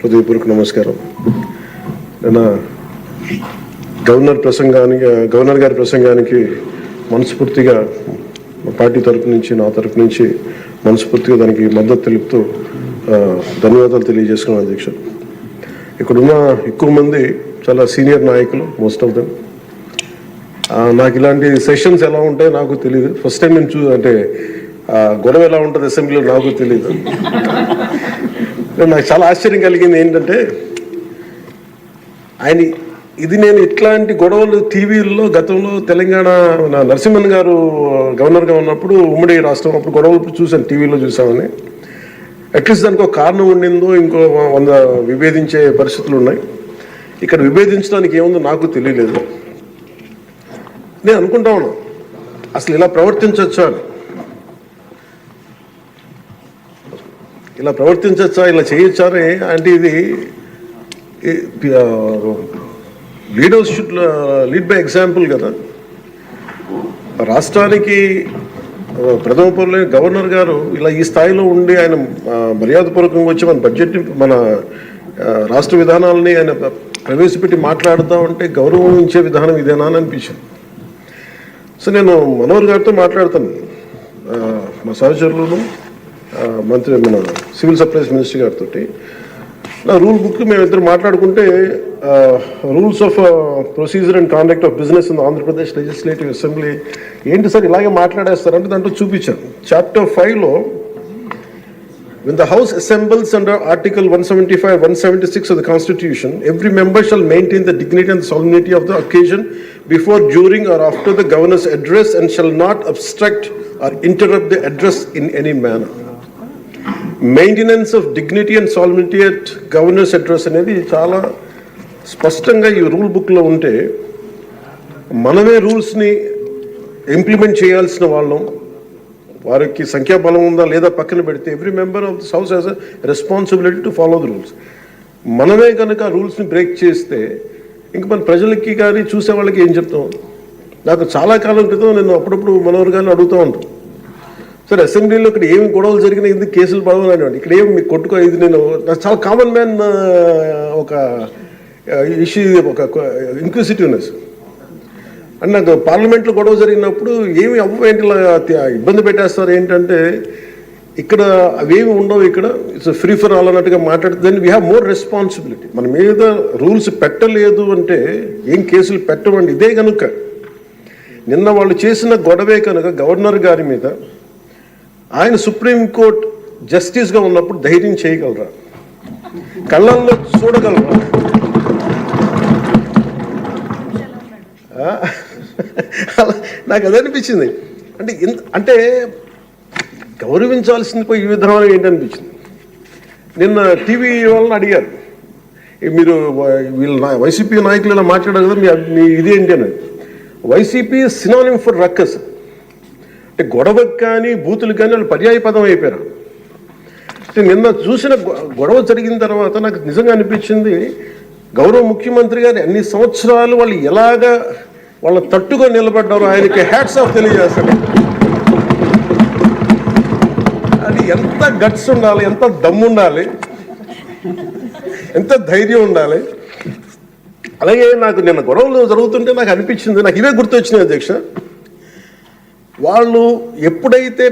హృదయపూర్వక నమస్కారం. నేను గవర్నర్ గారి ప్రసంగానికి మనస్ఫూర్తిగా పార్టీ తరపు నుంచి నా తరపు నుంచి మనస్ఫూర్తిగా దానికి మద్దతు తెలుపుతూ ధన్యవాదాలు తెలియజేసుకున్నాను అధ్యక్ష. ఇక్కడున్న ఎక్కువ మంది చాలా సీనియర్ నాయకులు, మోస్ట్ ఆఫ్ దెమ్. నాకు ఇలాంటి సెషన్స్ ఎలా ఉంటాయో నాకు తెలియదు. ఫస్ట్ టైం నేను అంటే గొడవ ఎలా ఉంటుంది అసెంబ్లీలో నాకు తెలియదు. నాకు చాలా ఆశ్చర్యం కలిగింది ఏంటంటే నేను ఇట్లాంటి గొడవలు టీవీల్లో గతంలో తెలంగాణ నరసింహన్ గారు గవర్నర్గా ఉన్నప్పుడు ఉమ్మడి రాష్ట్రం అప్పుడు గొడవలు చూశాను, టీవీలో చూసామని. అట్లీస్ట్ దానికి ఒక కారణం ఉండిందో ఇంకో 100 విభేదించే పరిస్థితులు ఉన్నాయి. ఇక్కడ విభేదించడానికి ఏముందో నాకు తెలియలేదు. నేను అనుకుంటా ఉన్నాను అసలు ఇలా ప్రవర్తించవచ్చా అని, ఇలా చేయొచ్చా అని. అంటే ఇది leaders should lead by example కదా. రాష్ట్రానికి ప్రథమ పౌరులైన గవర్నర్ గారు ఇలా ఈ స్థాయిలో ఉండి ఆయన మర్యాదపూర్వకంగా వచ్చి మన బడ్జెట్, మన రాష్ట్ర విధానాలని ఆయన ప్రవేశపెట్టి మాట్లాడుతూ ఉంటే గౌరవించే విధానం ఇదేనా అని అనిపించింది. సో నేను మనోహర్ గారితో మాట్లాడతాను, మా సహచరులను, మంత్రి మన సివిల్ సప్లైస్ మినిస్టర్ గారితో. నా రూల్ బుక్ మేమిద్దరు మాట్లాడుకుంటే rules of procedure and conduct of business in Andhra Pradesh legislative assembly ఏంటి సార్ ఇలాగే మాట్లాడేస్తారంటే దాంట్లో చూపించాను. చాప్టర్ 5లో when the house assembles under article 175 176 of the constitution, every member shall maintain the dignity and the solemnity of the occasion before, during or after the governor's address and shall not obstruct or interrupt the address in any manner. Maintenance of dignity and solidity at governors address అనేది చాలా స్పష్టంగా ఈ rule బుక్లో ఉంటే మనమే రూల్స్ని implement చేయాల్సిన వాళ్ళం. వారికి సంఖ్యాబలం ఉందా లేదా పక్కన పెడితే every member of this house has a responsibility to follow the rules. మనమే కనుక రూల్స్ని బ్రేక్ చేస్తే ఇంక మన ప్రజలకి కానీ చూసే వాళ్ళకి ఏం చెప్తాం. నాకు చాలా కాలం క్రితం నేను అప్పుడప్పుడు మనోహర్ గారిని అడుగుతూ ఉంటాను, సార్ అసెంబ్లీలో ఇక్కడ ఏమి గొడవలు జరిగినా ఎందుకు కేసులు పడవని. ఇక్కడ ఏమి మీకు కొట్టుకో, ఇది నేను నాకు చాలా కామన్ మ్యాన్ ఒక ఇష్యూ, ఒక ఇంక్విజిటివ్నెస్. అండ్ నాకు పార్లమెంట్లో గొడవ జరిగినప్పుడు ఏమి ఏంటి ఇబ్బంది పెట్టేస్తారు ఏంటంటే ఇక్కడ అవేమి ఉండవు, ఇక్కడ ఇట్స్ ఫ్రీ ఫర్ ఆల్ అన్నట్టుగా మాట్లాడితే then we have more responsibility. మన మీద రూల్స్ పెట్టలేదు అంటే ఏం కేసులు పెట్టమండి. ఇదే కనుక నిన్న వాళ్ళు చేసిన గొడవే కనుక గవర్నర్ గారి మీద ఆయన సుప్రీంకోర్టు జస్టిస్గా ఉన్నప్పుడు ధైర్యం చేయగలరా, కళ్ళల్లో చూడగలరా? నాకు అది అనిపించింది. అంటే గౌరవించాల్సింది పోయి ఈ విధానం ఏంటనిపించింది. నిన్న టీవీ వాళ్ళని అడిగారు, మీరు వీళ్ళు వైసీపీ నాయకులు ఇలా మాట్లాడారు కదా, మీ ఇదేంటి అని. YCP synonym for ruckus. అంటే గొడవకు కానీ బూతులు కానీ వాళ్ళు పర్యాయ పదం అయిపోయారు. అంటే నిన్న చూసిన గొడవ జరిగిన తర్వాత నాకు నిజంగా అనిపించింది, గౌరవ ముఖ్యమంత్రి గారు అన్ని సంవత్సరాలు వాళ్ళు ఎలాగా వాళ్ళ తట్టుగా నిలబడ్డారో ఆయనకి హ్యాట్స్ ఆఫ్ తెలియజేస్తాడు. అది ఎంత గట్స్ ఉండాలి, ఎంత దమ్ము ఉండాలి, ఎంత ధైర్యం ఉండాలి. అలాగే నాకు నిన్న గొడవలు జరుగుతుంటే నాకు అనిపించింది, నాకు ఇవే గుర్తొచ్చినాయి అధ్యక్ష. వాళ్ళు ఎప్పుడైతే